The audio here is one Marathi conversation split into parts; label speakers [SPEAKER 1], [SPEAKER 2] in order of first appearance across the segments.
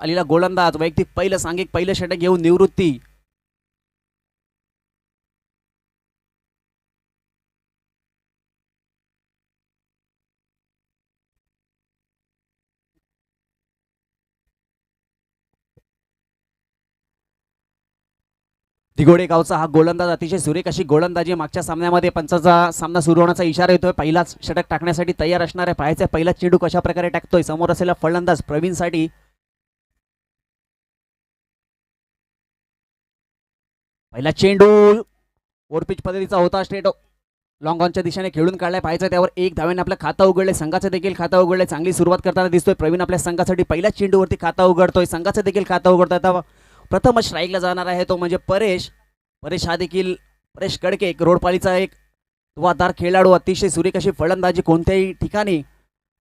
[SPEAKER 1] आलेला गोलंदाज वैयक्तिक पहिलं सांघिक पहिलं षटक घेऊन निवृत्ती. दिगोडे गावचा हा गोलंदाज अतिशय सुरेख अशी गोलंदाजी. मागच्या सामन्यामध्ये पंचाचा सामना सुरू होण्याचा इशारा येतोय. पहिलाच षटक टाकण्यासाठी तयार असणार आहे. पाहायचा पहिला चेंडू कशा प्रकारे टाकतोय. समोर असलेला फलंदाज प्रवीणसाठी पहिला चेंडू ओव्हरपिच पद्धतीचा होता. स्ट्रेट लॉंग ऑनच्या दिशेने खेळून काढलाय. पाहायचं त्यावर एक धावेने आपलं खातं उघडलंय. संघाचं देखील खातं उघडलंय. चांगली सुरुवात करताना दिसतोय प्रवीण. आपल्या संघासाठी पहिल्या चेंडूवरती खातं उघडतोय. संघाचं देखील खातं उघडतोय. प्रथम स्ट्राईकला जाणार आहे तो म्हणजे परेश. हा देखील परेश कडके एक रोडपाळीचा एक वादार खेळाडू. अतिशय सुरेख अशी फलंदाजी. कोणत्याही ठिकाणी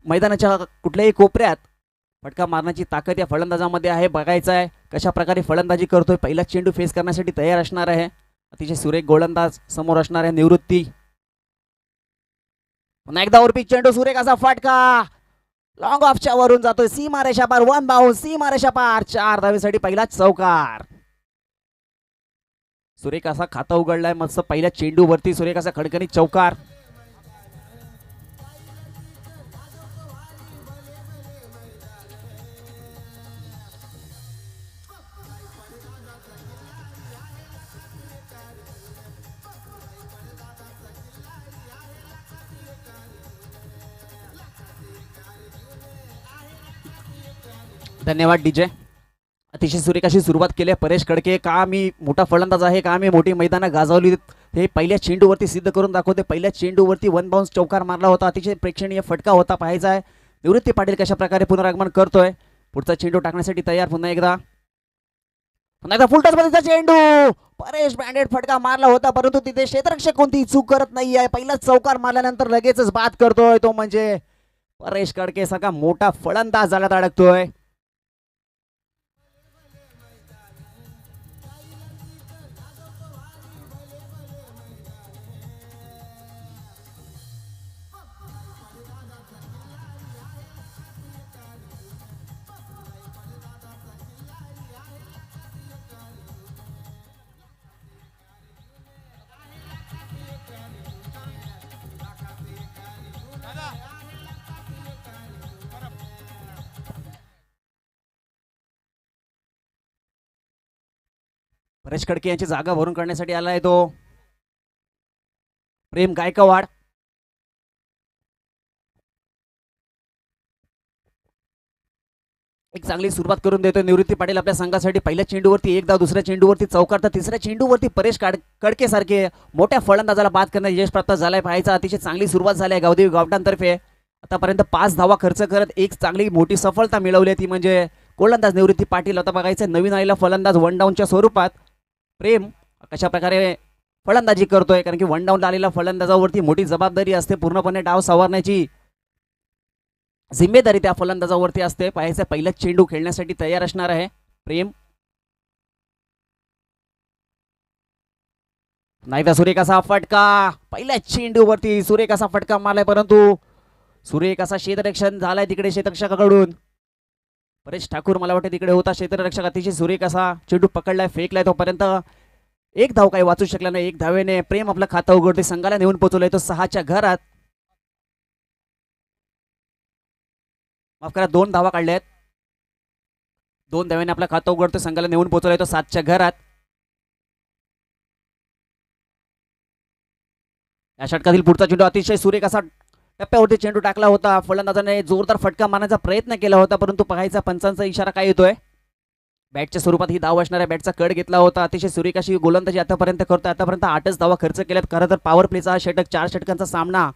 [SPEAKER 1] मैदानाच्या कुठल्याही कोपऱ्यात फटका मारण्याची ताकद या फलंदाजामध्ये आहे. बघायचं आहे कशा प्रकारे फलंदाजी करतोय. पहिला चेंडू फेस करण्यासाठी तयार असणार आहे. अतिशय सुरेख गोलंदाज समोर असणार आहे निवृत्ती. पुन्हा एकदा ओरपी चेंडू सुरेख असा फटका लॉंग ऑफच्या वरून जातोय. सीमारेषा पार. One bounce. सीमारेषा पार. 4 धावेसाठी पहिला चौकार. सुरेख असा खाता उघडलाय. मस्त पहिल्या चेंडूवरती सुरेख असा खडखडीत चौकार. धन्यवाद डीजे. अतिशय सुरेख अशी सुरुवात केली आहे परेश कडके. का मी मोठा फलंदाज आहे, का मी मोठी मैदानं गाजवली हे पहिल्या चेंडूवरती सिद्ध करून दाखवते. पहिल्या चेंडूवरती वन बाउन्स चौकार मारला होता. अतिशय प्रेक्षणीय फटका होता. पाहायचा आहे निवृत्ती पाटील कशा प्रकारे पुनरागमन करतोय. पुढचा चेंडू टाकण्यासाठी तयार. पुन्हा एकदा फुलटॉस पद्धतीचा चेंडू. परेश बँडेड फटका मारला होता परंतु तिथे क्षेत्ररक्षक कोणती चूक करत नाही आहे. पहिलाच चौकार मारल्यानंतर लगेचच बाद करतोय तो म्हणजे परेश कडके. सगळा मोठा फलंदाज जाळ्यात अडकतोय. परेश खडके यांची जागा भरून काढण्यासाठी आला आहे तो प्रेम गायकवाड. एक चांगली सुरुवात करून देतोय निवृत्ती पाटील आपल्या संघासाठी. पहिल्या चेंडूवरती एकदा, दुसऱ्या चेंडूवरती चौकार, तर तिसऱ्या चेंडूवरती परेश कडके सारखे मोठ्या फलंदाजाला बाद करण्यात यश प्राप्त झालंय. पाहायचा अतिशय चांगली सुरुवात झाली आहे गावदेवी गावठाणतर्फे. आतापर्यंत 5 धावा खर्च करत एक चांगली मोठी सफलता मिळवली ती म्हणजे गोलंदाज निवृत्ती पाटील. आता बघायचं नवीन आलेला फलंदाज वन डाऊनच्या स्वरूपात प्रेम कशा प्रकारे फलंदाजी करतोय. कारण की वन डाऊन आलेल्या फलंदाजावरती मोठी जबाबदारी असते. पूर्णपणे डाव सावरण्याची जिम्मेदारी त्या फलंदाजावरती असते. पाहायचं पहिला चेंडू खेळण्यासाठी तयार असणार आहे प्रेम. नाहीतर सुरेख असा फटका. पहिल्या चेंडूवरती सुरेख असा फटका मारलाय परंतु सुरेख असा क्षेत्ररक्षण झालाय तिकडे क्षेत्ररक्षकाकडून. परेश ठाकूर मला वाटतं तिकडे होता क्षेत्ररक्षक. अतिशय सुरेख असा चेंडू पकडलाय, फेकलाय. तोपर्यंत एक धाव काही वाचू शकला नाही. एक धावेने प्रेम आपलं खातं उघडते. संघाला नेऊन पोहोचवलंय तो 6च्या घरात. माफ करा 2 धावा काढल्यात. 2 धाव्याने आपलं खातं उघडतो. संघाला नेऊन पोहोचवलंय तो 7च्या घरात. या षटकातील पुढचा चेंडू अतिशय सुरेख असा टप्प्यावरती चेंडू टाकला होता. फलंदाजाने जोरदार फटका मारण्याचा प्रयत्न केला होता परंतु पाहायचा पंचांचा इशारा काय येतोय. बॅटच्या स्वरूपात ही धाव असणाऱ्या बॅटचा कड घेतला होता. अतिशय सुरेख अशी गोलंदाजी आतापर्यंत करतोय. आतापर्यंत 8च धावा खर्च केल्यात. खरं तर पॉवर प्लेचा हा षटक 4 षटकांचा सामना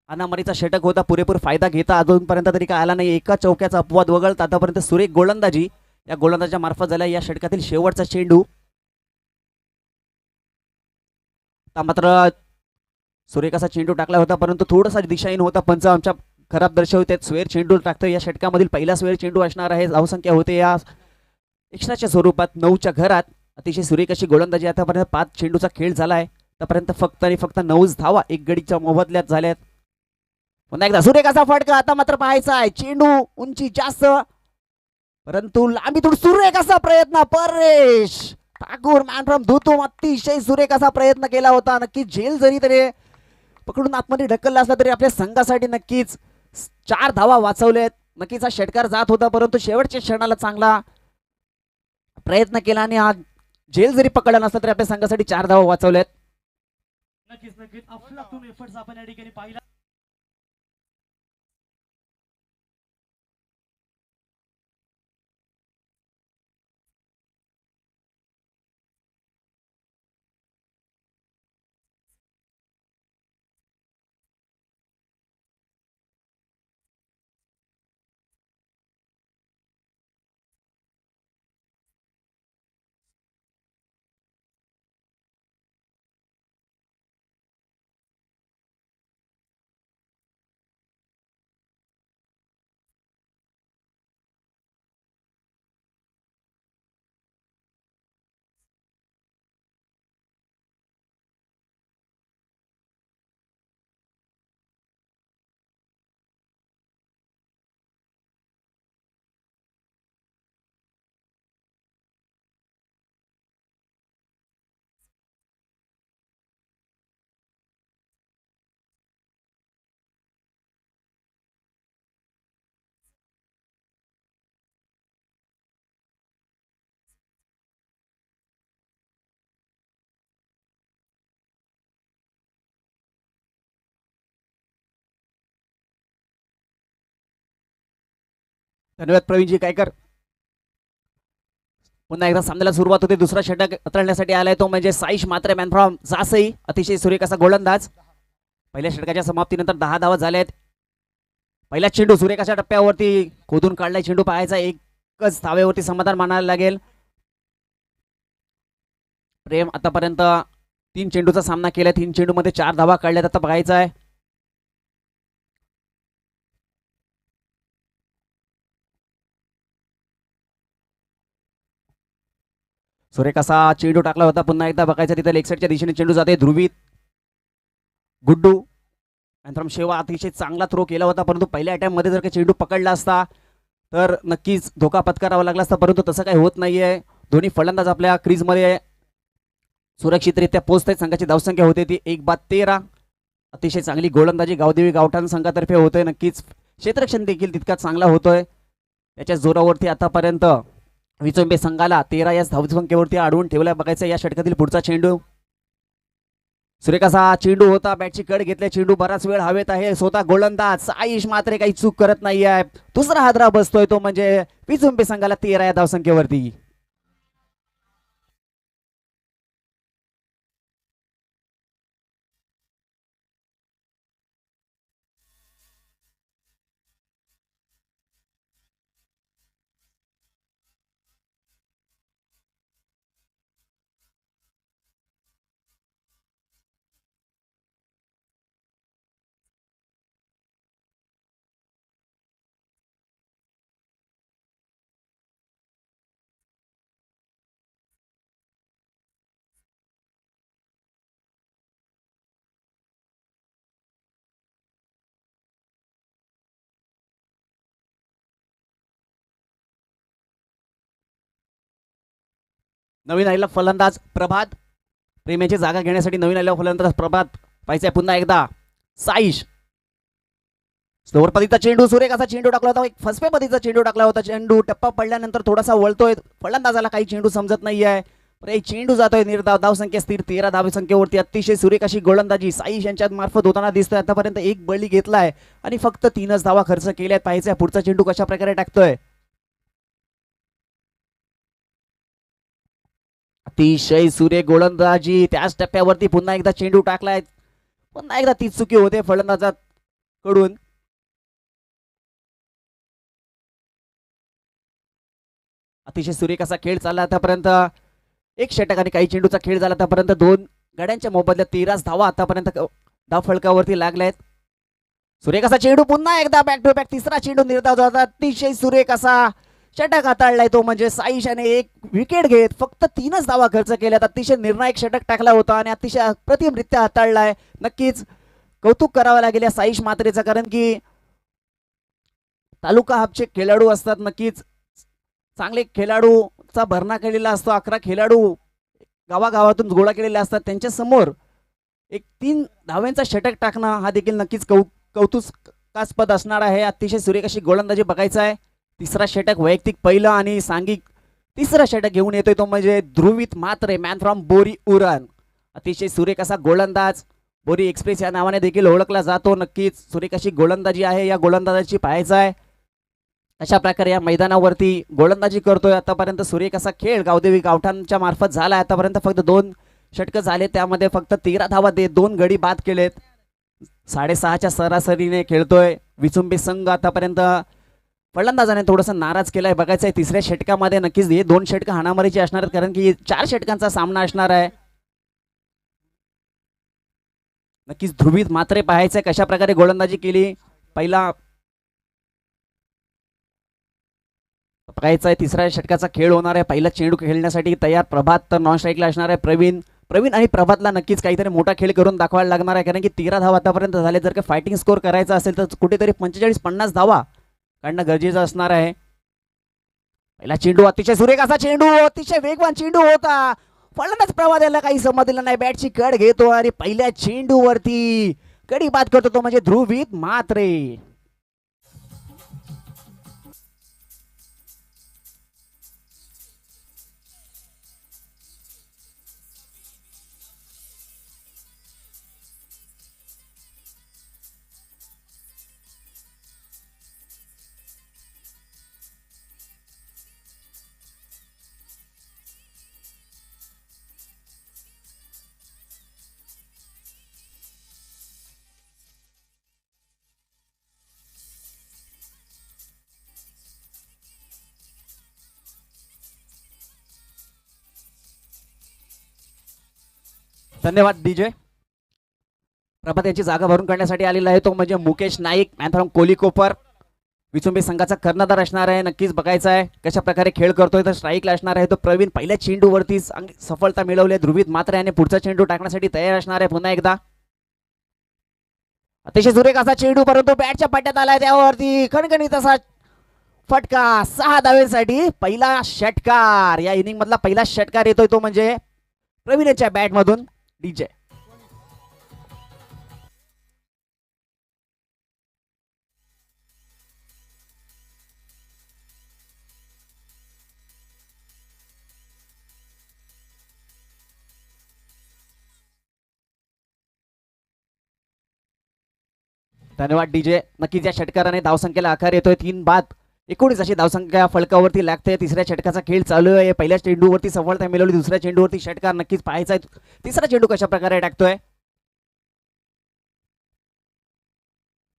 [SPEAKER 1] अनामरीचा षटक होता. पुरेपूर फायदा घेता अजूनपर्यंत तरी काय आला नाही. एका चौक्याचा अपवाद वगळता आतापर्यंत सुरेख गोलंदाजी या गोलंदाजाच्या मार्फत झाल्या. या षटकातील शेवटचा चेंडू मात्र सुरेख असा चेंडू टाकला होता परंतु थोडासा दिशाहीन होता. पंच आमच्या खराब दर्शवते. स्वेर चेंडू टाकतो. या षटकामधील पहिला स्वेर चेंडू असणार आहे. धावसंख्या होते या एक्स्ट्राच्या स्वरूपात 9च्या घरात. अतिशय सुरेख अशी गोलंदाजी. आतापर्यंत 5 चेंडूचा खेळ झाला आहे. आतापर्यंत फक्त आणि फक्त 9 धावा एक गडीच्या मोबदल्यात झाल्यात. पुन्हा एकदा सुरेख असा फटका. आता मात्र पाहायचा आहे चेंडू उंची जास्त परंतु लांबीतून सुरेख असा प्रयत्न परेश ठाकूर मॅन फ्रॉम धुतूम अतिशय सुरेख असा प्रयत्न केला होता. नक्की झेल जरी तरी पकडून आतमध्ये ढकलला असला तरी आपल्या संघासाठी नक्कीच 4 धावा वाचवलेत. नक्कीच हा षटकार जात होता परंतु शेवटच्या क्षणाला चांगला प्रयत्न केला आणि हा झेल जरी पकडला नसला तरी आपल्या संघासाठी 4 धावा वाचवलेत.
[SPEAKER 2] नक्कीच नक्कीच अफलातून एफर्ट्स आपण या ठिकाणी पाहिला.
[SPEAKER 1] धन्यवाद प्रवीणजी कायकर. पुन्हा एकदा सामन्याला सुरुवात होते. दुसरा षटक हाताळण्यासाठी आलाय तो म्हणजे साईश मात्रे मॅन फ्रॉम जासई. अतिशय सुरेख असा गोलंदाज. पहिल्या षटकाच्या समाप्तीनंतर 10 धावा झाल्यात. पहिला चेंडू सुरेख अशा टप्प्यावरती खोदून काढलाय. चेंडू पाहायचा एकच धावेवरती समाधान मानायला लागेल. प्रेम आतापर्यंत 3 चेंडूचा सामना केला. 3 चेंडू मध्ये 4 धावा काढल्यात. आता बघायचा आहे सुरेख असा चेंडू टाकला होता. पुन्हा एकदा बघायचा तिथे लेग साईडच्या दिशेने चेंडू जाते. ध्रुवीत गुड्डू फ्रॉम शेवा अतिशय चांगला थ्रो केला होता परंतु पहिल्या अटॅम्प मध्ये जर काही चेंडू पकडला असता तर नक्कीच धोका पत्करावा लागला असता परंतु तसं काही होत नाहीये. दोन्ही फलंदाज आपल्या क्रीजमध्ये सुरक्षितरित्या पोहोचतात. संघाची धावसंख्या होते ती 1/13. अतिशय चांगली गोलंदाजी गावदेवी गावठाण संघातर्फे होतोय. नक्कीच क्षेत्ररक्षण देखील तितकाच चांगला होतोय. त्याच्या जोरावरती आतापर्यंत विचंबे संघाला 13 या धावसंख्येवरती अडवून ठेवलाय. बघायचं या षटकातील पुढचा चेंडू. सुरेख असा चेंडू होता. बॅटची कड घेतल्या. चेंडू बराच वेळ हवेत आहे. स्वतः गोलंदाज साईश मात्र काही चूक करत नाहीये. दुसरा हादरा बसतोय तो म्हणजे विचंबे संघाला 13 या धावसंख्येवरती. नवीन आलेला फलंदाज प्रभात. प्रेमेची जागा घेण्यासाठी नवीन आलेला फलंदाज प्रभात पाहिजे. पुन्हा एकदा साईश स्लोवर पद्धतीचा चेंडू. सुरेख असा चेंडू टाकला होता. एक फसवे पद्धतीचा चेंडू टाकला होता. चेंडू टप्पा पडल्यानंतर थोडासा वळतोय. फलंदाजाला काही चेंडू समजत नाहीये. चेंडू जातोय निर्धाव. धावसंख्या स्थिर 13 धावसंख्येवरती. अतिशय सुरेख अशी गोलंदाजी साईश यांच्या मार्फत होताना दिसतोय. आतापर्यंत एक बळी घेतलाय आणि फक्त 3च धावा खर्च केल्यात. पाहिजे पुढचा चेंडू कशा प्रकारे टाकतोय. अतिशय सुरेख गोलंदाजी. त्याच टप्प्यावरती पुन्हा एकदा चेंडू टाकलाय. पुन्हा एकदा तीच चुकी होते फलंदाजाकडून. अतिशय सुरेख असा खेळ चालला आतापर्यंत. एक षटक आणि काही चेंडूचा खेळ झाला आतापर्यंत. 2 गाड्यांच्या मोबदल्यात 13 धावा आतापर्यंत धाव फलकावरती लागल्यात. सुरेख असा चेंडू. पुन्हा एकदा बॅक टू बॅक तिसरा चेंडू निर्धाव झाला. अतिशय सुरेख असा षटक हाताळलाय तो म्हणजे साईशाने एक विकेट घेत फक्त 3च धावा खर्च केल्यात. अतिशय निर्णायक षटक टाकला होता आणि अतिशय अप्रतिमरित्या हाताळलाय. नक्कीच कौतुक करावं लागेल या साईश मात्रेचं कारण की तालुका हापचे खेळाडू असतात. नक्कीच चांगले खेळाडूचा भरणा केलेला असतो. 11 खेळाडू गावागावातून गोळा केलेले असतात. त्यांच्या समोर एक 3 धाव्यांचा षटक टाकणं हा देखील नक्कीच कौतुकास्पद असणार आहे. अतिशय सुरेख अशी गोलंदाजी बघायचं आहे. तिसरा षटक वैयक्तिक पहिलं आणि सांघिक तिसरा षटक घेऊन येतोय तो म्हणजे ध्रुवित म्हात्रे, मॅन फ्रॉम बोरी उरण. अतिशय सुरेख असा गोलंदाज, बोरी एक्सप्रेस या नावाने देखील ओळखला जातो. नक्कीच सुरेख अशी गोलंदाजी आहे. या गोलंदाजाची पाहायचं आहे अशा प्रकारे या मैदानावरती गोलंदाजी करतोय. आतापर्यंत सुरेख असा खेळ गावदेवी गावठाणच्या मार्फत झाला. आतापर्यंत फक्त 2 षटकं झाले, त्यामध्ये फक्त 13 धावा देत 2 गडी बाद केलेत. 6.5च्या सरासरीने खेळतोय विचुंबी संघ. आतापर्यंत फलंदाजाने थोडंसं नाराज केलाय. बघायचं आहे तिसऱ्या षटकामध्ये नक्कीच हे 2 षटकं हाणामारीची असणार आहेत, कारण की 4 षटकांचा सामना असणार आहे. नक्कीच ध्रुवित मात्रे पाहायचंय कशा प्रकारे गोलंदाजी केली. पहिला बघायचं आहे तिसऱ्या षटकाचा खेळ होणार आहे. पहिला चेंडू खेळण्यासाठी तयार प्रभात, तर नॉन स्ट्राईकला असणार आहे प्रवीण आणि प्रभातला नक्कीच काहीतरी मोठा खेळ करून दाखवायला लागणार आहे, कारण की 13 धावा आतापर्यंत झाले. जर का फायटिंग स्कोर करायचा असेल तर कुठेतरी 45-50 धावा काढणं गरजेचं असणार आहे. पहिला चेंडू अतिशय सुरेख असा चेंडू, अतिशय वेगवान चेंडू होता. फलंदाज प्रभात याला काही समजलेलं नाही. बॅटची कड घेतो आणि पहिल्या चेंडूवरती कडी बाद करतो तो म्हणजे ध्रुवित म्हात्रे. धन्यवाद डीजे. प्रभात यांची जागा भरून काढण्यासाठी आलेला आहे तो म्हणजे मुकेश नाईक, मॅन फ्रॉम कोलीकोपर. विचुंबी संघाचा कर्णधार असणार आहे. नक्कीच बघायचं आहे कशा प्रकारे खेळ करतोय. तर स्ट्राईकला असणार आहे तो प्रवीण. पहिल्या चेंडूवरती सफलता मिळवली. ध्रुवित मात्रे याने पुढचा चेंडू टाकण्यासाठी तयार असणार आहे. पुन्हा एकदा अतिशय सुरेख असा चेंडू, परंतु बॅटच्या पट्ट्यात आलाय त्यावरती खणखणीत असा फटका. 6 धावेसाठी पहिला षटकार. या इनिंग मधला पहिला षटकार येतोय तो म्हणजे प्रवीणच्या बॅट मधून. डीजे धन्यवाद डीजे. नक्कीच या षटकाराने धावसंख्येला आकार येतोय. 3 बाद 19 अशी धावसंख्या फलकावरती लागते. तिसऱ्या षटकाचा खेळ चालू आहे. पहिल्या चेंडूवरती सफलता मिळवली, दुसऱ्या चेंडूवरती षटकार. नक्कीच पाहायचा आहे तिसरा चेंडू कशा प्रकारे टाकतोय.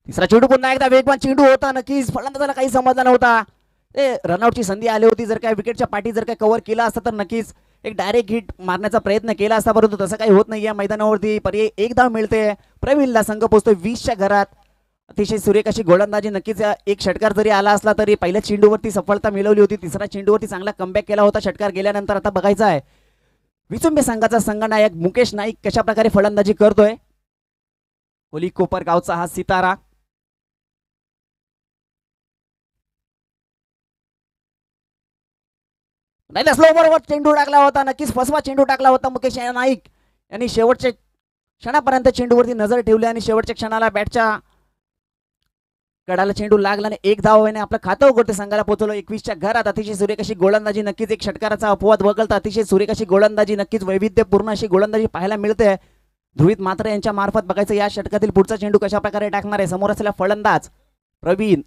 [SPEAKER 1] तिसरा चेंडू पुन्हा एकदा वेगवान चेंडू होता. नक्कीच फलंदाजाला काही समजला नव्हता. रनआउटची संधी आली होती. जर काय विकेटच्या पाठी जर काय कव्हर केला असता तर नक्कीच एक डायरेक्ट हिट मारण्याचा प्रयत्न केला असता, परंतु तसं काही होत नाही. या मैदानावरती पर्याय एक धाव मिळते. प्रवीणला संघ पोहोचतोय 20च्या घरात. अतिशय सुरेख अशी गोलंदाजी. नक्कीच एक षटकार जरी आला असला तरी पहिल्या चेंडूवरती सफलता मिळवली होती. तिसऱ्या चेंडूवरती चांगला कमबॅक केला होता षटकार गेल्यानंतर. आता बघायचं आहे विचुंबी संघाचा संघनायक मुकेश नाईक कशा प्रकारे फलंदाजी करतोय. कोली कोपर गावचा हा सितारा. नाही स्लो बरोबर चेंडू टाकला होता. नक्कीच फसवा चेंडू टाकला होता मुकेश नाईक यांनी. शेवटच्या क्षणापर्यंत चेंडूवरती नजर ठेवली आणि शेवटच्या क्षणाला बॅटच्या कडाला चेंडू लागला आणि 1 धावाने आपलं खातं उघडते. संघाला पोहोचवलं 21च्या घरात. अतिशय सुरेख अशी गोलंदाजी. नक्कीच एक षटकाराचा अपवाद वगळता अतिशय सुरेख अशी गोलंदाजी. नक्कीच वैविध्यपूर्ण अशी गोलंदाजी पाहायला मिळते ध्रुवित मात्रे यांच्या मार्फत. बघायचं या षटकातील पुढचा चेंडू कशा प्रकारे टाकणार आहे. समोर असलेला फलंदाज प्रवीण.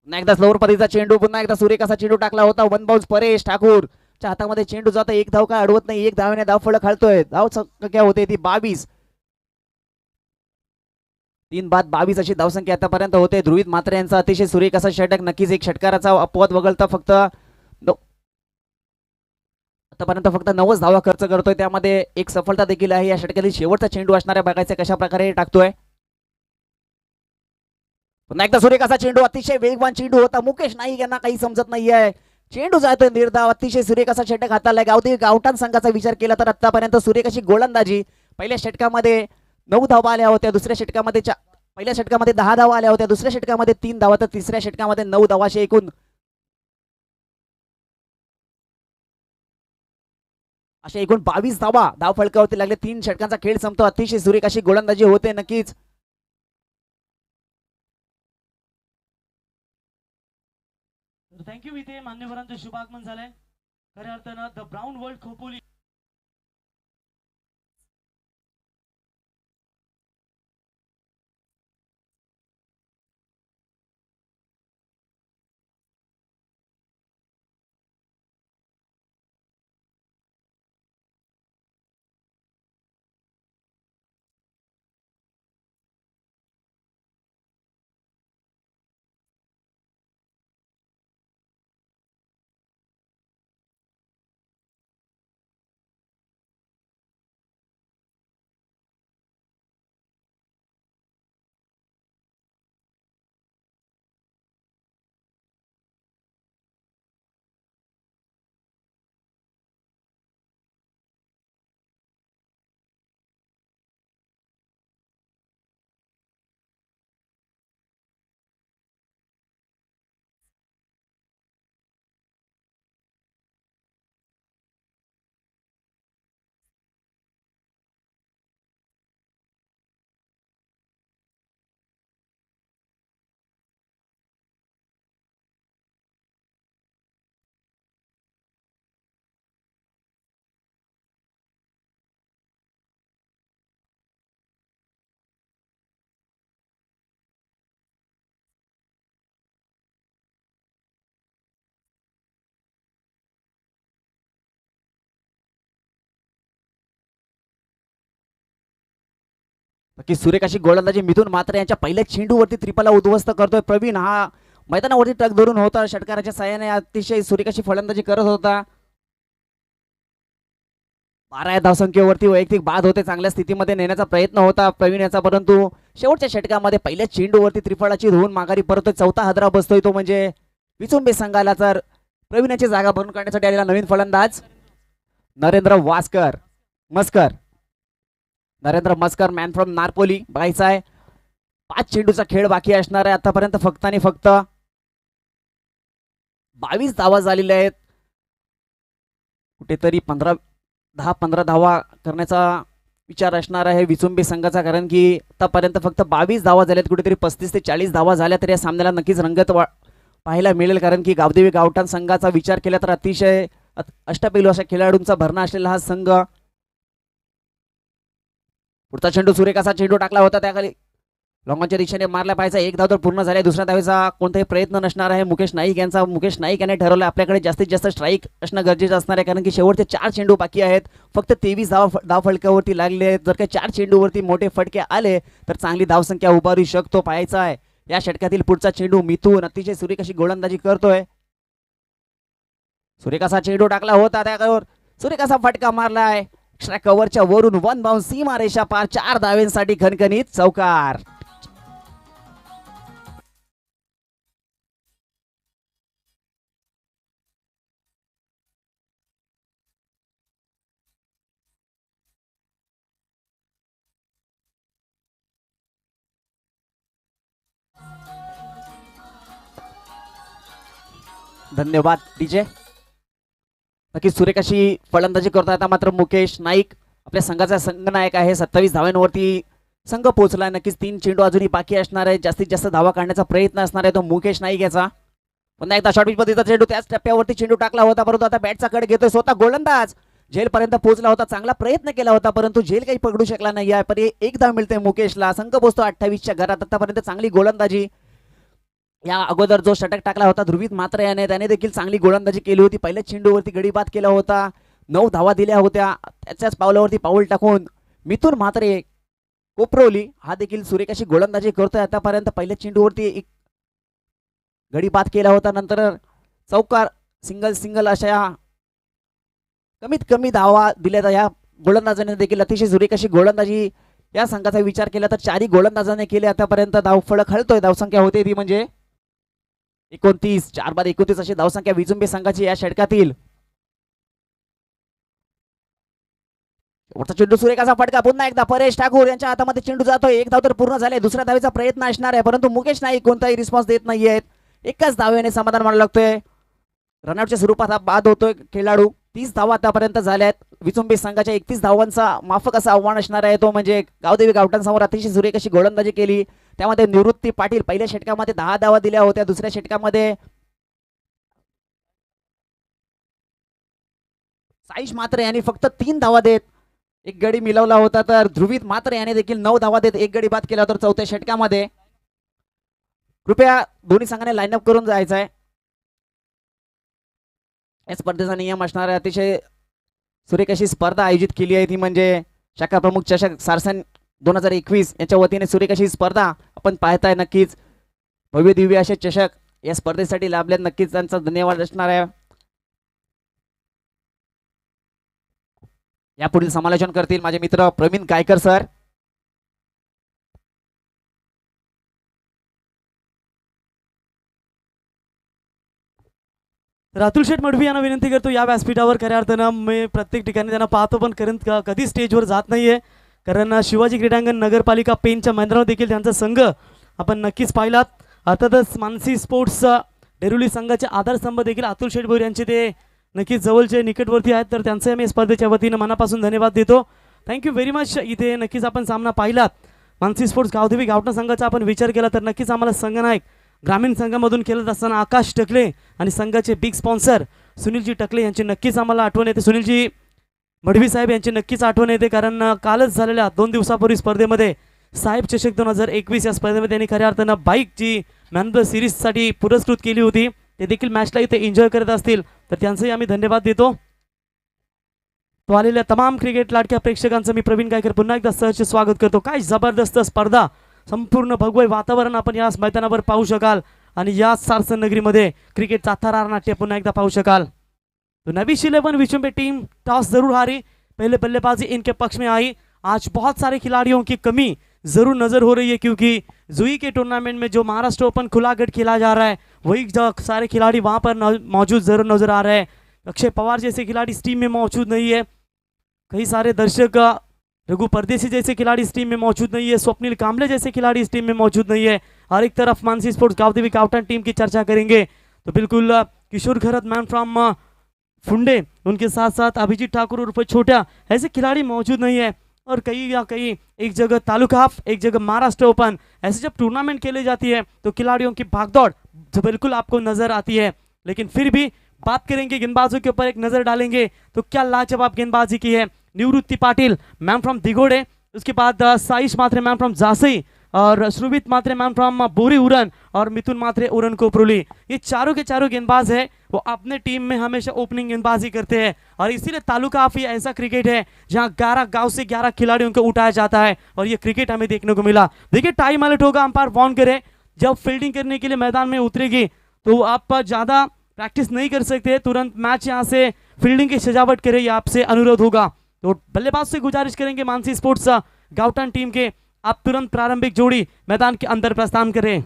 [SPEAKER 1] पुन्हा एकदा स्लोवर पद्धतीचा चेंडू. पुन्हा एकदा सुरेख असा चेंडू टाकला होता. 1 बाउन्स परेश ठाकूरच्या हातामध्ये चेंडू जातो. 1 धाव काय अडवत नाही. 1 धावेने धाव फळ खालतोय. धाव संख्या होते ती 22. 3 बाद 22 अशी धावसंख्या आतापर्यंत होते. ध्रुवित मात्रे यांचा अतिशय सुरेख असा षटक. नक्कीच एक षटकाराचा अपवाद वगळता फक्त आतापर्यंत फक्त 90 धावा खर्च करतोय. त्यामध्ये एक सफलता देखील आहे. या षटकातील शेवटचा चेंडू असणार आहे. बघायचं कशा प्रकारे टाकतोय. पुन्हा एकदा सुरेख असा चेंडू. अतिशय वेगवान चेंडू होता. मुकेश नाईक यांना काही समजत नाहीये. चेंडू जातोय निर्धाव. अतिशय सुरेख असा षटक हाताला. गावदेवी गावठाण संघाचा विचार केला तर आतापर्यंत सुरेख अशी गोलंदाजी. पहिल्या षटकामध्ये 9 धावा आल्या होत्या. दुसऱ्या षटकामध्ये पहिल्या षटकामध्ये 10 धावा आल्या होत्या, दुसऱ्या षटकामध्ये 3 धावा, तर तिसऱ्या षटकामध्ये 9 धावाशे एकूण अशा एकूण 22 धावा धाव फलकावरती लागले. 3 षटकांचा खेळ संपतो. अतिशय सुरेख अशी गोलंदाजी होते नक्कीच.
[SPEAKER 2] थँक्यू. इथे मान्यवरांचं शुभागमन झालंय. खऱ्या अर्थानं द ब्राऊन वर्ल्ड खोपोली
[SPEAKER 1] नक्की सुरेख अशी गोलंदाजी मिथून मात्र यांच्या पहिल्या चेंडूवरती त्रिपाला उद्ध्वस्त करतोय. प्रवीण हा मैदानावरती टक धरून होता. षटकाराच्या साहाय्याने अतिशय सुरेख अशी फलंदाजी करत होता. 12 या धावसंख्येवरती वैयक्तिक बाद होते. चांगल्या स्थितीमध्ये नेण्याचा प्रयत्न होता प्रवीण याचा, परंतु शेवटच्या षटकामध्ये पहिल्या चेंडूवरती त्रिफळाची धुवून माघारी परतोय. चौथा हादरा बसतोय तो म्हणजे विचुंबे संघाला. तर प्रवीणाची जागा भरून काढण्यासाठी आलेला नवीन फलंदाज नरेंद्र मस्कर नरेंद्र मस्कर, मॅन फ्रॉम नारपोली. बघायचा आहे 5 चेंडूचा खेळ बाकी असणार आहे. आतापर्यंत फक्त आणि फक्त 22 धावा झालेल्या आहेत. कुठेतरी 10-15 धावा करण्याचा विचार असणार आहे विचुंबी संघाचा, कारण की आतापर्यंत फक्त 22 धावा झाल्यात. कुठेतरी 35 ते 40 धावा झाल्या तर या सामन्याला नक्कीच रंगत पाहायला मिळेल, कारण की गावदेवी गावठाण संघाचा विचार केला तर अतिशय अष्टपैलू अशा खेळाडूंचा भरणा असलेला हा संघ. पुढचा चेंडू सुरेख असा चेंडू टाकला होता, त्याखाली लॉंगॉनच्या दिशेने मारला पाहिजे. एक धाव तर पूर्ण झाली. दुसऱ्या धावेचा कोणताही प्रयत्न नसणार आहे मुकेश नाईक यांचा. मुकेश नाईक याने ठरवलं आपल्याकडे जास्तीत जास्त स्ट्राईक असणं गरजेचं असणार आहे, कारण की शेवटचे 4 चेंडू बाकी आहेत. फक्त 23 धाव फलकावरती लागले आहेत. जर काही 4 चेंडूवरती मोठे फटके आले तर चांगली धावसंख्या उभारू शकतो. पाहायचा आहे या षटकातील पुढचा चेंडू मिथून अतिशय सुरेख अशी गोलंदाजी करतोय. सुरेख असा चेंडू टाकला होता, त्यावर सुरेख असा फटका मारलाय. एक्स्ट्रा कव्हरच्या वरून 1 बाउंस, सीमा रेषा पार. 4 धावेंसाठी खणखणीत चौकार. धन्यवाद डीजे. नक्की सुरेख अशी फलंदाजी करता. आता मात्र मुकेश नाईक आपल्या संघाचा संघनायक आहे. 27 धावांवरती संघ पोहोचला. नक्कीच 3 चेंडू अजूनही बाकी असणार आहे. जास्तीत जास्त धावा काढण्याचा प्रयत्न असणार आहे तो मुकेश नाईक याचा. पुन्हा एकदा शॉर्ट पिच पद्धतीचा चेंडू, त्याच टप्प्यावरती चेंडू टाकला होता, परंतु आता बॅटचा कड घेतोय स्वतः गोलंदाज. झेलपर्यंत पोहोचला होता, चांगला प्रयत्न केला होता, परंतु झेल काही पकडू शकला नाही. यापरी एक धाव मिळते मुकेशला. संघ पोहोचतो 28च्या घरात. आतापर्यंत चांगली गोलंदाजी. या अगोदर जो षटक टाकला होता ध्रुवीत मात्र याने, त्याने देखील चांगली गोलंदाजी केली होती. पहिल्या चेंडूवरती गडीबाद केला होता. 9 धावा दिल्या होत्या. त्याच्याच पावलावरती पाऊल टाकून मिथून म्हात्रे कोपरवली हा देखील सुरेख अशी गोलंदाजी करतोय. आतापर्यंत पहिल्या चेंडूवरती एक गडीबाद केला होता, नंतर चौकार, सिंगल अशा कमीत कमी धावा दिल्या. या गोलंदाजाने देखील अतिशय सुरेख अशी गोलंदाजी या संघाचा विचार केला तर 4ही गोलंदाजाने केले. आतापर्यंत धावफलक हलतोय. धावसंख्या होते ती म्हणजे 29. 4 बाद 29 अशी धावसंख्या विचुंबी संघाची या षटकातील. वरचा चेंडू सुरेखाचा फटका, पुन्हा एकदा परेश ठाकूर यांच्या हातामध्ये चेंडू जातोय. एक धाव तर पूर्ण झाले, दुसऱ्या धावेचा प्रयत्न असणार आहे, परंतु मुकेश नाईक कोणताही रिस्पॉन्स देत नाहीयेत. एकाच धावेने समाधान मानावं लागतोय. रनआउटच्या स्वरूपात हा बाद होतोय खेळाडू. 30 धावा आतापर्यंत झाल्यात. विचुंबी संघाच्या 31 धावांचा माफक असं आव्हान असणार आहे, तो म्हणजे गावदेवी गावठाणसमोर अतिशय सुरेख अशी गोलंदाजी केली. त्यामध्ये निवृत्ती पाटील पहिल्या षटकामध्ये 10 धावा दिल्या होत्या, दुसऱ्या षटकामध्ये साईश मात्र यांनी फक्त 3 धावा देत एक गडी मिळवला होता, तर ध्रुवीत मात्र याने देखील 9 धावा देत एक गडी बाद केला. तर चौथ्या षटकामध्ये कृपया दोन्ही संघाने लाईनअप करून जायचं आहे. या स्पर्धेचा नियम असणार आहे. अतिशय सुरेख अशी स्पर्धा आयोजित केली आहे, ती म्हणजे शाखा प्रमुख चषक सारसन 2021 यांच्या वतीने सुरेख अशी स्पर्धा आपण पाहताय. नक्कीच भव्य दिव्य असे चषक या स्पर्धेसाठी लाभल्यात, नक्कीच त्यांचा धन्यवाद असणार आहे. यापुढील समालोचन करतील माझे मित्र प्रवीण गायकर सर.
[SPEAKER 2] रातुल शेठ मडवी यांना विनंती करतो या व्यासपीठावर. खऱ्या अर्थानं मी प्रत्येक ठिकाणी त्यांना पाहतो, पण कधी स्टेजवर जात नाहीये, कारण शिवाजी क्रीडांगण नगरपालिका पेनच्या मैदानावर देखील त्यांचा संघ आपण नक्कीच पाहिलात. अर्थातच मानसी स्पोर्ट्स डेरुली संघाचे आधारस्तंभ देखील अतुल शेठ भोईर यांचे ते नक्कीच जवळचे निकटवर्ती आहेत, तर त्यांचे मी स्पर्धेच्या वतीनं मनापासून धन्यवाद देतो. Thank you very much. इथे नक्कीच आपण सामना पाहिलात. मानसी स्पोर्ट्स गावदेवी गावठाण संघाचा आपण विचार केला तर नक्कीच आम्हाला संघनायक ग्रामीण संघामधून खेळत असताना आकाश टकले आणि संघाचे बिग स्पॉन्सर सुनीलजी टकले यांची नक्कीच आम्हाला आठवण येते. सुनीलजी मडवी साहेब यांची नक्कीच आठवण येते, कारण कालच झालेल्या 2 दिवसापूर्वी स्पर्धेमध्ये साहेब चषक 2021 या स्पर्धेमध्ये त्यांनी खऱ्या अर्थानं बाईक जी मॅन ऑफ द सिरीजसाठी पुरस्कृत केली होती, ते देखील मॅचला इथे एन्जॉय करत असतील तर त्यांचंही आम्ही धन्यवाद देतो. तो आलेल्या तमाम क्रिकेट लाडक्या प्रेक्षकांचं मी प्रवीण गायकर पुन्हा एकदा सहर्ष स्वागत करतो. काय जबरदस्त स्पर्धा, संपूर्ण भगवय वातावरण आपण या मैदानावर पाहू शकाल आणि या सारसन नगरीमध्ये क्रिकेटचा थरार नाट्य पुन्हा एकदा पाहू शकाल. तो नविश 11 विचुंबे टीम टॉस जरूर हारी, पहले बल्लेबाजी इनके पक्ष में आई. आज बहुत सारे खिलाड़ियों की कमी जरूर नजर हो रही है, क्योंकि जुई के टूर्नामेंट में जो महाराष्ट्र ओपन खुला गढ़ खेला जा रहा है वही सारे खिलाड़ी वहां पर मौजूद जरूर नजर आ रहे हैं. अक्षय पवार जैसे खिलाड़ी इस टीम में मौजूद नहीं है, कई सारे दर्शक रघु परदेसी जैसे खिलाड़ी इस टीम में मौजूद नहीं है, स्वप्निल कामले जैसे खिलाड़ी इस टीम में मौजूद नहीं है. और एक तरफ मानसी स्पोर्ट्स गावदेवी गावठाण टीम की चर्चा करेंगे तो बिल्कुल किशोर खरत मैन फ्रॉम फुंडे, उनके साथ साथ अभिजीत ठाकुर उर्फ छोटा, ऐसे खिलाड़ी मौजूद नहीं है. और कई एक जगह तालुका हाफ, एक जगह महाराष्ट्र ओपन, ऐसे जब टूर्नामेंट खेली जाती है तो खिलाड़ियों की भागदौड़ जो बिल्कुल आपको नजर आती है. लेकिन फिर भी बात करेंगे गेंदबाजों के ऊपर एक नजर डालेंगे तो क्या लाजवाब गेंदबाजी की है. निवृत्ति पाटिल मैन फ्रॉम दिगोड़े, उसके बाद साईश मात्रे मैन फ्रॉम जासई, और श्रुवित मात्रे मैन फ्रॉम बोरी उरन, और मिथुन मात्रे उरन कोपरोली. ये चारों के चारों गेंदबाज है वो अपने टीम में हमेशा ओपनिंग गेंदबाजी करते हैं. और इसीलिए तालुका हाफ ऐसा क्रिकेट है जहां 11 गांव से 11 खिलाड़ियों को उठाया जाता है और ये क्रिकेट हमें देखने को मिला. देखिए टाइम अलर्ट होगा, अंपायर वार्न करे जब फील्डिंग करने के लिए मैदान में उतरेगी तो आप ज्यादा प्रैक्टिस नहीं कर सकते, तुरंत मैच यहाँ से फील्डिंग की सजावट करे, ये आपसे अनुरोध होगा. तो बल्लेबाज से गुजारिश करेंगे मानसी स्पोर्ट्स गावठाण टीम के, आप तुरंत प्रारंभिक जोड़ी मैदान के अंदर प्रस्थान करें.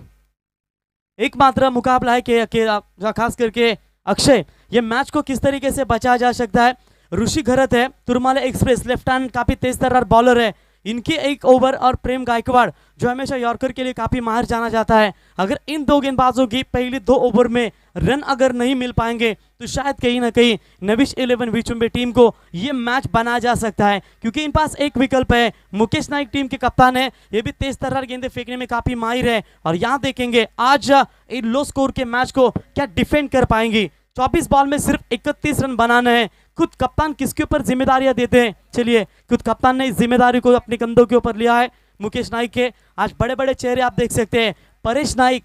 [SPEAKER 2] एकमात्र मुकाबला है कि खास करके अक्षय, ये मैच को किस तरीके से बचाया जा सकता है. ऋषि घरत है, तुरमाला एक्सप्रेस लेफ्ट हैंड काफी तेज तर्रार बॉलर है, इनके एक ओवर, और प्रेम गायकवाड़ जो हमेशा यॉर्कर के लिए काफी माहिर जाना जाता है. अगर इन 2 गेंदबाजों की पहली 2 ओवर में रन अगर नहीं मिल पाएंगे तो शायद कहीं ना कहीं नविश 11 विचुंबे टीम को ये मैच बनाया जा सकता है, क्योंकि इन पास एक विकल्प है. मुकेश नाइक टीम के कप्तान है, ये भी तेज तर्रार गेंदे फेंकने में काफी माहिर है. और यहाँ देखेंगे आज in low score K match को क्या डिफेंड कर पाएंगी. 24 बॉल में सिर्फ 31 रन बनाना है. खुद कप्तान किसके ऊपर जिम्मेदारियां देते हैं, चलिए खुद कप्तान ने इस जिम्मेदारी को अपने कंधों के ऊपर लिया है. मुकेश नाइक के आज बड़े बड़े चेहरे आप देख सकते हैं. परेश नाइक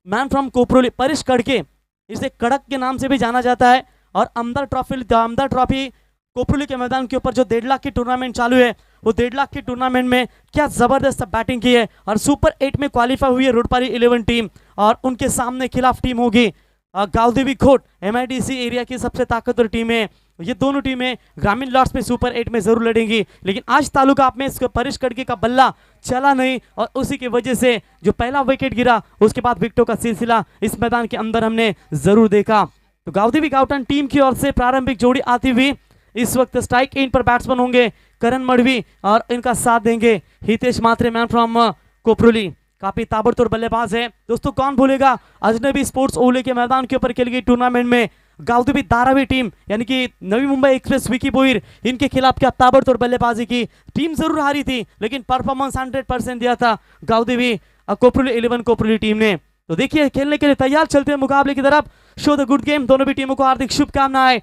[SPEAKER 2] मैन फ्रॉम कोपरोली, परेश कड़के, इसे कड़क के नाम से भी जाना जाता है. और आमदार ट्रॉफी कोपरोली के मैदान के ऊपर जो 1.5 लाख की टूर्नामेंट चालू है, वो 1.5 लाख की टूर्नामेंट में क्या जबरदस्त बैटिंग की है. और सुपर 8 में क्वालिफाई हुई है रोडपारी 11 टीम, और उनके सामने खिलाफ टीम होगी गावदेवी खोट, MIDC एरिया की सबसे ताकतवर टीम है. ये दोनों टीमें ग्रामीण लॉट्स में सुपर 8 में जरूर लड़ेंगी. लेकिन आज तालुका आप में इसको परेश कड़के का बल्ला चला नहीं, और उसी की वजह से जो पहला विकेट गिरा उसके बाद विकेटों का सिलसिला इस मैदान के अंदर हमने जरूर देखा. तो गावदेवी गावठाण टीम की ओर से प्रारंभिक जोड़ी आती हुई इस वक्त स्ट्राइक इन पर बैट्समैन होंगे करण मडवी और इनका साथ देंगे हितेश मात्रे, मैन फ्रॉम कोपरोली। काफी ताबड़तोड़ बल्लेबाज है दोस्तों। कौन भूलेगा अजनबी स्पोर्ट्स ओले के मैदान के ऊपर खेली गई टूर्नामेंट में गावदेवी धारावी टीम यानी कि नवी मुंबई एक्सप्रेस विकी बोईर इनके खिलाफ क्या ताबड़तोड़ बल्लेबाजी की। टीम जरूर हारी थी लेकिन परफॉर्मेंस 100% दिया था गावदेवी कोपरोली 11 कोपरोली टीम ने। तो देखिए खेलने के लिए तैयार, चलते हैं मुकाबले की तरफ। Show the good game. दोनों भी टीमों को हार्दिक शुभकामनाएं।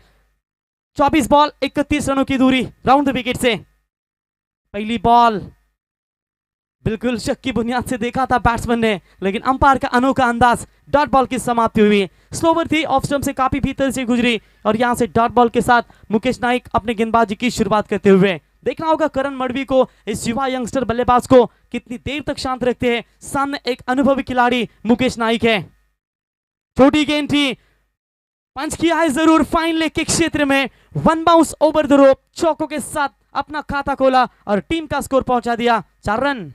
[SPEAKER 2] 24 बॉल 31 रनों की दूरी राउंड द विकेट से। पहली बॉल बिल्कुल शक की बुनियाद से देखा था बैट्समैन ने, लेकिन अंपायर का अनोखा अंदाज, डॉट बॉल की समाप्ति हुई। स्लोवर थी, ऑफ स्टंप से काफी भीतर से गुजरी और यहां से डॉट बॉल के साथ मुकेश नाइक अपने गेंदबाजी की शुरुआत करते हुए। देखना होगा करण मडवी को, इस युवा यंगस्टर बल्लेबाज को कितनी देर तक शांत रखते हैं। सामने एक अनुभवी खिलाड़ी मुकेश नाइक है। छोटी गेंद थी, पंच किया है जरूर फाइन लेग के क्षेत्र में। One bounce over the rope, चौकों के साथ अपना खाता खोला और टीम का स्कोर पहुंचा दिया 4 रन।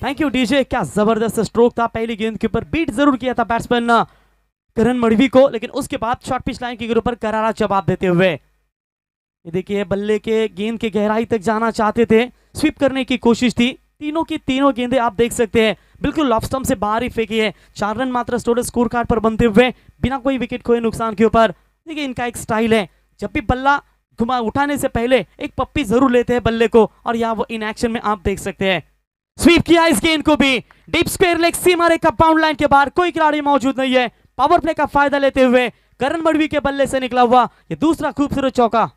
[SPEAKER 2] Thank you DJ. क्या जबरदस्त स्ट्रोक था, पहली गेंद के ऊपर बीट जरूर किया था बैट्समैन करण मडवी को, लेकिन उसके बाद शॉर्ट पिच लाइन के ऊपर करारा जवाब देते हुए। ये देखिए बल्ले के गेंद के गहराई तक जाना चाहते थे, स्वीप करने की कोशिश थी। तीनों की तीनों गेंदें आप देख सकते हैं बिल्कुल ऑफ स्टंप से बाहर ही फेंकी है। 4 रन मात्र टोटल स्कोर कार्ड पर बनते हुए बिना कोई विकेट खोए नुकसान के ऊपर। देखिए इनका एक स्टाइल है, जब भी बल्ला घुमा उठाने से पहले एक पप्पी जरूर लेते हैं बल्ले को, और यहाँ वो इन एक्शन में आप देख सकते हैं। स्वीप किया इस गेंद को भी, डीप स्क्वायर लेग सीमा रेखा बाउंड लाइन के बाहर, कोई खिलाड़ी मौजूद नहीं है। पावर प्ले का फायदा लेते हुए करण मडवी के बल्ले से निकला हुआ ये दूसरा खूबसूरत चौका।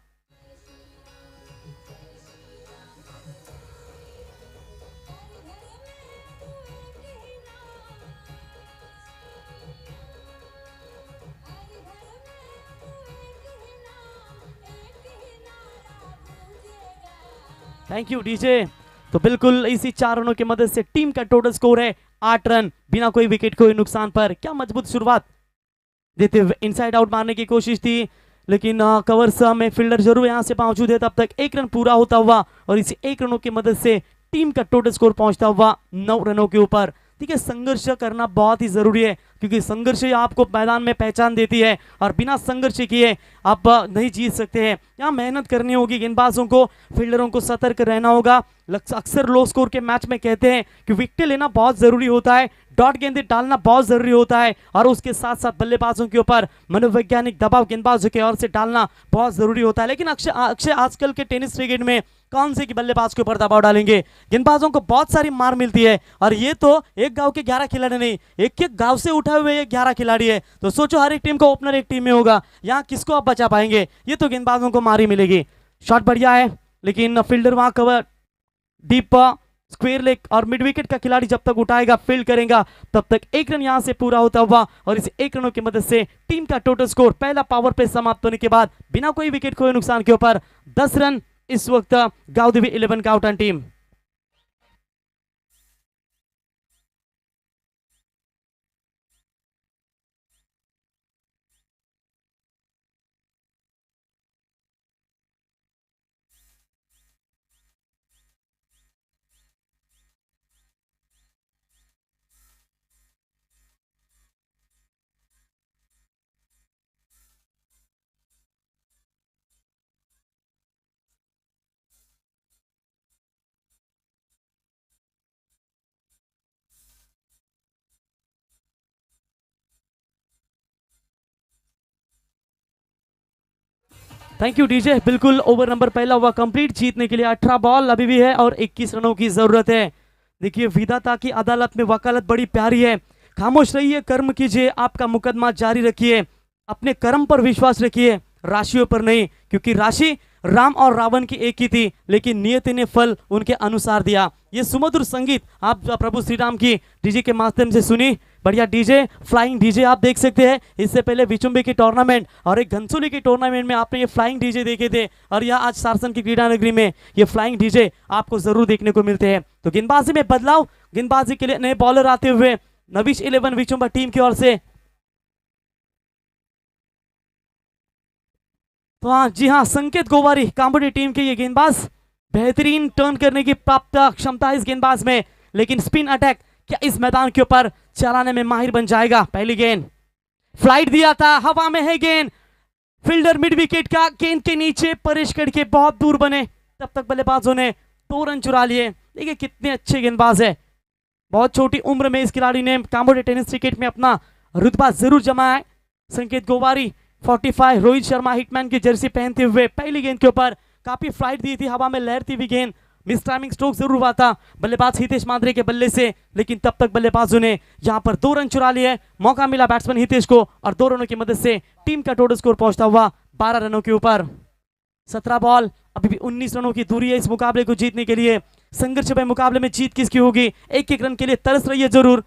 [SPEAKER 2] Thank you DJ. तो बिल्कुल इसी 4 रनों की मदद से टीम का टोटल स्कोर है 8 रन बिना कोई विकेट कोई नुकसान पर। क्या मजबूत शुरुआत देते हुए इनसाइड आउट मारने की कोशिश थी, लेकिन कवर्स में फील्डर जरूर यहां से मौजूद है। तब तक 1 रन पूरा होता हुआ और इसी 1 रनों की मदद से टीम का टोटल स्कोर पहुंचता हुआ 9 रनों के ऊपर। ठीक है, संघर्ष करना बहुत ही जरूरी है क्योंकि संघर्ष आपको मैदान में पहचान देती है और बिना संघर्ष किए आप नहीं जीत सकते हैं। यहाँ मेहनत करनी होगी गेंदबाजों को, फील्डरों को सतर्क रहना होगा। अक्सर लो स्कोर के मैच में कहते हैं कि विकेट लेना बहुत जरूरी होता है, डॉट गेंदें डालना बहुत जरूरी होता है और उसके साथ साथ बल्लेबाजों के ऊपर मनोवैज्ञानिक दबाव गेंदबाजों की ओर से डालना बहुत जरूरी होता है। लेकिन अक्षय आजकल के टेनिस क्रिकेट में कौन से की बल्लेबाज के ऊपर दबाव डालेंगे? गेंदबाजों को बहुत सारी मार मिलती है और ये तो एक गांव के 11 खिलाड़ी नहीं, एक गांव से उठे हुए ये 11 खिलाड़ी है। तो सोचो हर एक टीम का ओपनर एक टीम में होगा, यहाँ किसको आप बचा पाएंगे? ये तो गेंदबाजों को मारी मिलेगी। शॉट बढ़िया है लेकिन फील्डर वहां कवर डीप स्क्वायर लेग और मिड विकेट का खिलाड़ी जब तक उठाएगा फील्ड करेगा तब तक 1 रन यहां से पूरा होता हुआ और इस 1 रनों की मदद से टीम का टोटल स्कोर पहला पावर प्ले समाप्त होने के बाद बिना कोई विकेट खोए नुकसान के ऊपर 10 रन इस वक्त गावदेवी 11 का out on team. Thank you DJ. बिल्कुल ओवर नंबर पहला हुआ कंप्लीट। जीतने के लिए 18 बॉल अभी भी है और 21 रनों की जरूरत है। देखिए विधाता की अदालत में वकालत बड़ी प्यारी है। खामोश रहिए, कर्म कीजिए, आपका मुकदमा जारी रखिए, अपने कर्म पर विश्वास रखिए, राशियों पर नहीं, क्योंकि राशि राम और रावण की एक ही थी लेकिन नियति ने फल उनके अनुसार दिया। ये सुमधुर संगीत आप प्रभु श्री राम की डीजे के माध्यम से सुनी। बढ़िया डीजे, फ्लाइंग डीजे आप देख सकते हैं। इससे पहले विचुंबी की टूर्नामेंट और एक घनसोली की टूर्नामेंट में आपने ये फ्लाइंग डीजे देखे थे और यह आज सारसन की क्रीडा नगरी में ये फ्लाइंग डीजे आपको जरूर देखने को मिलते हैं। तो गेंदबाजी में बदलाव, गेंदबाजी के लिए नए बॉलर आते हुए नविश 11 विचुंबा टीम की ओर से तो हाँ जी हाँ, संकेत गोवारी कांबोडिया टीम के ये गेंदबाज, बेहतरीन टर्न करने की प्राप्त क्षमता है इस गेंदबाज में, लेकिन स्पिन अटैक क्या इस मैदान के ऊपर चलाने में माहिर बन जाएगा। पहली गेंद फ्लाइट दिया था, हवा में है गेंद, फील्डर मिड विकेट का गेंद के नीचे परेश करके बहुत दूर बने, तब तक बल्लेबाजों ने 2 रन चुरा लिए। देखिए कितने अच्छे गेंदबाज है, बहुत छोटी उम्र में इस खिलाड़ी ने कांबोडिया टेनिस क्रिकेट में अपना रुतबा जरूर जमाया है। संकेत गोवारी 45 रोहित शर्मा हिटमैन की जर्सी पहनते हुए पहली गेंद के ऊपर काफी फ्लाइट दी थी, हवा में लहरती हुई गेंद, मिस टाइमिंग स्ट्रोक जरूर हुआ था बल्लेबाज हितेश मांद्रे के बल्ले से, लेकिन तब तक बल्लेबाजों ने यहां पर 2 रन चुरा लिए। मौका मिला बैट्समैन हितेश को और 2 रनों की मदद से टीम का टोटल स्कोर पहुंचता हुआ 12 रनों के ऊपर। 17 बॉल, अभी भी 19 रनों की दूरी है इस मुकाबले को जीतने के लिए। संघर्ष भरे मुकाबले में जीत किसकी होगी, एक एक रन के लिए तरस रही है जरूर।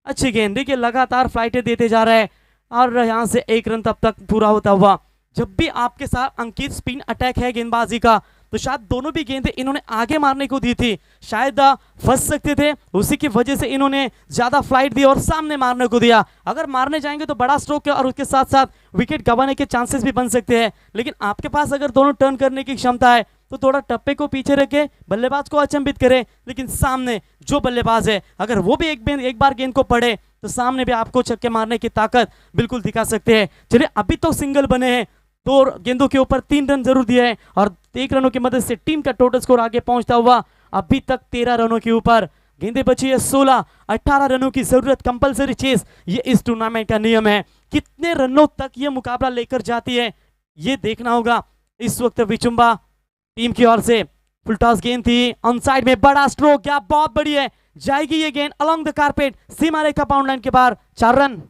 [SPEAKER 2] अच्छी गेंद, देखिए लगातार फ्लाइटें देते जा रहे हैं और यहां से 1 रन तब तक पूरा होता हुआ। जब भी आपके साथ अंकित स्पिन अटैक है गेंदबाजी का, तो शायद दोनों भी गेंदें इन्होंने आगे मारने को दी थी, शायद फंस सकते थे, उसी की वजह से इन्होंने ज्यादा फ्लाइट दी और सामने मारने को दिया। अगर मारने जाएंगे तो बड़ा स्ट्रोक है और उसके साथ साथ विकेट गंवाने के चांसेस भी बन सकते हैं, लेकिन आपके पास अगर दोनों टर्न करने की क्षमता है तो थोड़ा टप्पे को पीछे रखे, बल्लेबाज को अचंभित करे, लेकिन सामने जो बल्लेबाज है अगर वो भी एक बार गेंद को पढ़े तो सामने भी आपको छक्के मारने की ताकत बिल्कुल दिखा सकते हैं। चलिए अभी तो सिंगल बने हैं, 2 गेंदों के ऊपर 3 रन जरूर दिए हैं और 1 रनों की मदद से टीम का टोटल स्कोर आगे पहुंचता हुआ अभी तक 13 रनों के ऊपर। गेंदें बची है 16, 18 रनों की जरूरत, कंपलसरी चेस, ये इस टूर्नामेंट का नियम है। कितने रनों तक ये मुकाबला लेकर जाती है ये देखना होगा। इस वक्त विचुंबा टीम की ओर से फुल टॉस गेंद थी, ऑन साइड में बड़ा स्ट्रोक, क्या बहुत बड़ी है, जाएगी ये गेंद अलोंग द कारपेट, सीमा रेखा बाउंड लाइन के बाहर, 4 रन।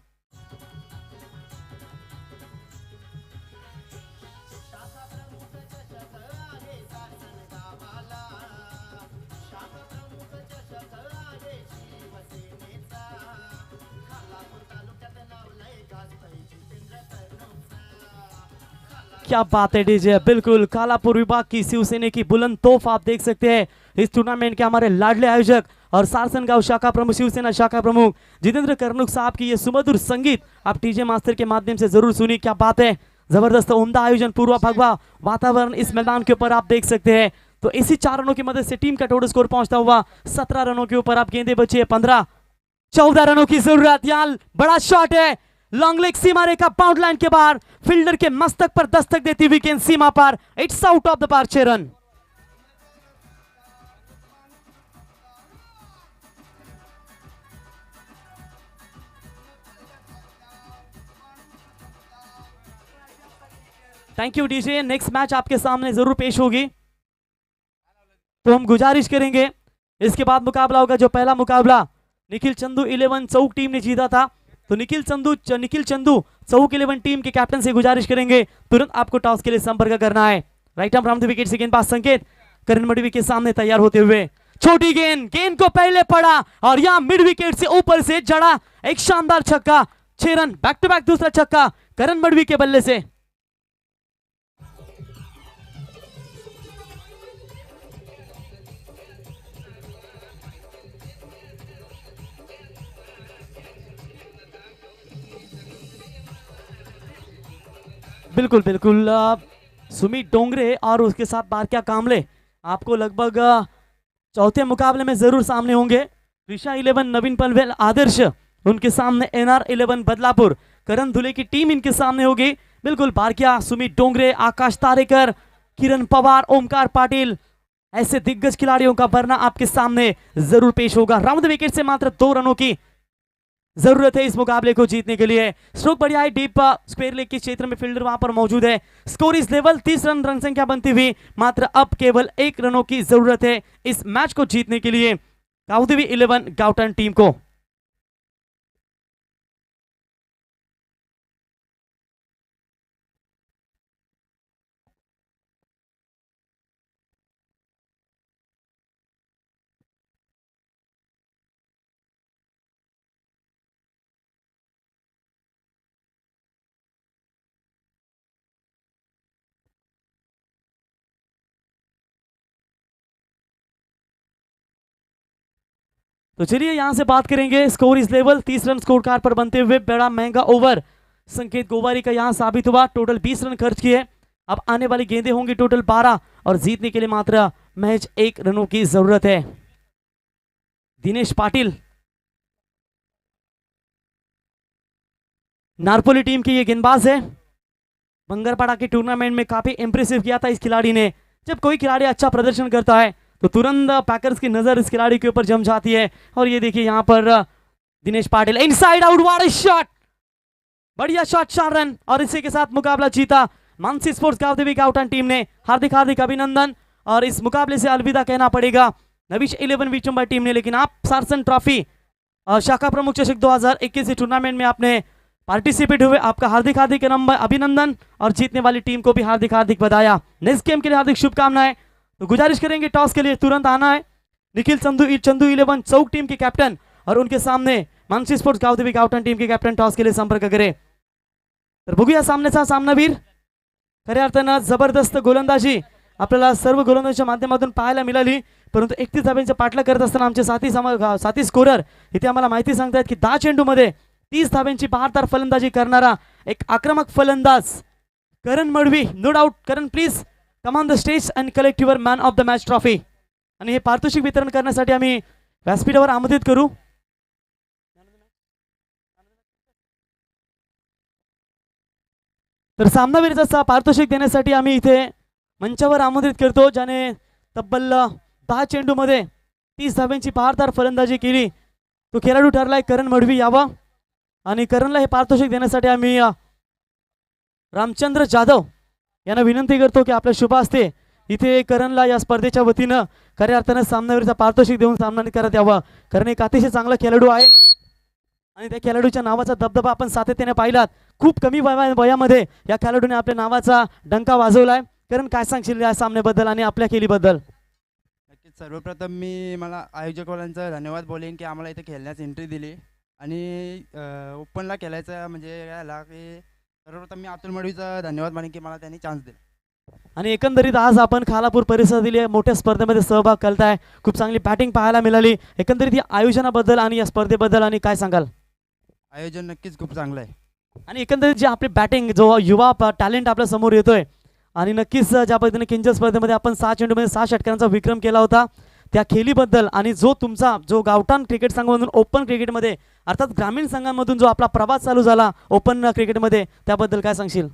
[SPEAKER 2] क्या बात है डीजे, बिल्कुल कालापुर विभाग की शिवसेना की बुलंद तोहफा आप देख सकते हैं। इस टूर्नामेंट के हमारे लाडले आयोजक और सारसनगांव शाखा प्रमुख, शिवसेना शाखा प्रमुख जितेंद्र कर्नुक साहब की ये सुमधुर संगीत आप टीजे मास्टर के माध्यम से जरूर सुनिए। क्या बात है, जबरदस्त उम्दा आयोजन, पूर्वा भगवा वातावरण इस मैदान के ऊपर आप देख सकते हैं। तो इसी 4 रनों की मदद से टीम का टोटल स्कोर पहुंचता हुआ 17 रनों के ऊपर। आप गेंदे बची है 15, 14 रनों की जरूरत। यहाँ बड़ा शॉट है, लॉन्ग लेग, सीमा रेखा बाउंड लाइन के बाहर, फील्डर के मस्तक पर दस्तक देती हुई गेंद सीमा पर, it's out of the park, 6 run. Thank you DJ, next match आपके सामने जरूर पेश होगी, तो हम गुजारिश करेंगे इसके बाद मुकाबला होगा। जो पहला मुकाबला निखिल चंदू 11 चौक टीम ने जीता था, तो निखिल चंदू चौक 11 टीम के कैप्टन से गुजारिश करेंगे तुरंत आपको टॉस के लिए संपर्क करना है। Right arm from the wicket से गेंदबाज संकेत करण मडवी के सामने तैयार होते हुए, छोटी गेंद को पहले पड़ा और यहां मिड विकेट से ऊपर से जड़ा एक शानदार छक्का, 6 रन, बैक टू बैक दूसरा छक्का करण मडवी के बल्ले से। बिल्कुल बिल्कुल, सुमित डोंगरे और उसके साथ बारक्या कामले आपको लगभग चौथे मुकाबले में जरूर सामने होंगे। ऋषा 11 नवीन पनवेल आदर्श, उनके सामने NR 11 बदलापुर करण धुले की टीम इनके सामने होगी। बिल्कुल बारक्या, सुमित डोंगरे, आकाश तारेकर, किरण पवार, ओमकार पाटिल, ऐसे दिग्गज खिलाड़ियों का वरना आपके सामने जरूर पेश होगा। राउंड विकेट से मात्र 2 रनों की जरूरत है इस मुकाबले को जीतने के लिए। स्ट्रोक बढ़िया है, डीप स्क्वायर लेग के क्षेत्र में फील्डर वहां पर मौजूद है। स्कोर इस लेवल 30 रन, रन संख्या बनती हुई मात्र अब केवल 1 रनों की जरूरत है इस मैच को जीतने के लिए काउदेवी 11 गाउटन टीम को। तो चलिए यहां से बात करेंगे। स्कोर इस लेवल 30 रन स्कोर कार्ड पर बनते हुए बड़ा महंगा ओवर संकेत गोवारी का यहां साबित हुआ। टोटल 20 रन खर्च किए, अब आने वाली गेंदें होंगी टोटल 12 और जीतने के लिए मात्र महज 1 रनों की जरूरत है। दिनेश पाटिल नारपोली टीम की ये गेंदबाज है। बंगरपाड़ा के टूर्नामेंट में काफी इंप्रेसिव किया था इस खिलाड़ी ने। जब कोई खिलाड़ी अच्छा प्रदर्शन करता है तो तुरंत पैकर्स की नजर इस खिलाड़ी के ऊपर जम जाती है। और ये देखिए यहाँ पर Dinesh Patil inside out, what a shot, बढ़िया शॉट, 4 रन और इसी के साथ मुकाबला जीता मानसी स्पोर्ट्स गावदेवी गावठाण टीम ने। हार्दिक हार्दिक अभिनंदन। और इस मुकाबले से अलविदा कहना पड़ेगा नविश 11 विचुंबा टीम ने। लेकिन आप सारसन ट्रॉफी और शाखा प्रमुख चषक 2021 टूर्नामेंट में आपने पार्टिसिपेट हुए, आपका हार्दिक हार्दिक अभिनंदन और जीतने वाली टीम को भी हार्दिक हार्दिक बधाया। नेक्स्ट गेम के लिए हार्दिक शुभकामनाएं। तो गुजारिश करेंगे टॉस के लिए तुरंत आना है। निखिल चंदू 11 चौक टीम के कैप्टन और उनके सामने मानसी स्पोर्ट्स गावदेवी गावठाण टीम के कैप्टन टॉस के लिए संपर्क करे। तर बघूया सामन्याचा सामनावीर। खऱ्या अर्थानं जबरदस्त गोलंदाजी आपल्याला सर्व गोलंदाजीच्या माध्यमातून पाहायला मिळाली, परंतु 31 धाब्यांचा पाठलाग करत असताना आमचे साथी स्कोरर इथे आम्हाला माहिती सांगतात की 10 चेंडूमध्ये 30 धाब्यांची बहारदार फलंदाजी करणारा एक आक्रमक फलंदाज Karan Madvi. No doubt Karan, please come on the stage and collect your man of the match trophy. आणि हे पारितोषिक वितरण करण्यासाठी आम्ही व्यासपीठावर आमंत्रित करू। तर सामनावीराचा पारितोषिक देण्यासाठी आम्ही इथे मंचावर आमंत्रित करतो, ज्याने तब्बल 10 चेंडूमध्ये 30 धाब्यांची बहारदार फलंदाजी केली। तो खेळाडू ठरलाय करण मडवी यावा आणि करणला हे पारितोषिक देण्यासाठी आम्ही रामचंद्र जाधव यांना विनंती करतो की आपल्या शुभ हस्ते इथे करणला या स्पर्धेच्या वतीनं खऱ्या अर्थानं सामनावीराचा पारितोषिक देऊन सन्मानित करण्यात यावं। करण एक अतिशय चांगला खेळाडू आहे आणि त्या खेळाडूच्या नावाचा दबदबा आपण सातत्याने पाहिलात। खूप कमी वयामध्ये या खेळाडूने आपल्या नावाचा डंका वाजवलाय। करण, काय सांगशील या सामन्याबद्दल आणि आपल्या खेळीबद्दल?
[SPEAKER 3] नक्कीच सर्वप्रथम मी मला आयोजकांचा धन्यवाद बोलेन की आम्हाला इथे खेळण्यास एंट्री दिली आणि ओपनला खेळायचं म्हणजे याला की सर्वप्रथम मी अतुल मडवीचा धन्यवाद मानेन की मला त्यांनी चान्स दिला।
[SPEAKER 2] आणि एकंदरीत आज आपण खालापूर परिसरातील या मोठ्या स्पर्धेमध्ये सहभाग करताय, खूप चांगली बॅटिंग पाहायला मिळाली। एकंदरीत या आयोजनाबद्दल आणि या स्पर्धेबद्दल आणि काय सांगाल?
[SPEAKER 3] आयोजन नक्कीच खूप चांगलं आहे
[SPEAKER 2] आणि एकंदरीत जे आपली बॅटिंग जो युवा टॅलेंट आपल्या समोर येतोय आणि नक्कीच ज्या पद्धतीने किंजल स्पर्धेमध्ये आपण 6 चेंडूमध्ये 6 षटकांचा विक्रम केला होता त्या खेळीबद्दल आणि जो गावठाण क्रिकेट संघामधून ओपन क्रिकेटमध्ये अर्थात ग्रामीण संघांमधून जो आपला प्रवास चालू झाला ओपन क्रिकेटमध्ये, त्याबद्दल काय सांगशील?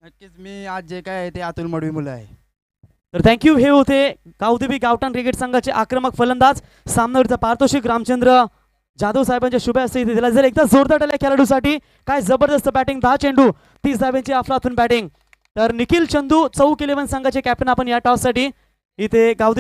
[SPEAKER 3] नक्कीच मी आज जे काय आहे ते अतुल मडवी मुलं आहे।
[SPEAKER 2] तर थँक्यू। हे होते गावदेवी गावठाण क्रिकेट संघाचे आक्रमक फलंदाज। सामनावीरचा पारितोषिक रामचंद्र जाधव साहेबांच्या शुभ हस्ते इथे दिला। जर एकदा जोरदार टाळ्या खेळाडूसाठी। काय जबरदस्त बॅटिंग, 10 चेंडू 30 धाब्यांची अफलातून बॅटिंग। तर निखिल चंदू चौक 11 संघाचे कॅप्टन आपण या टॉससाठी इथे गावदेवी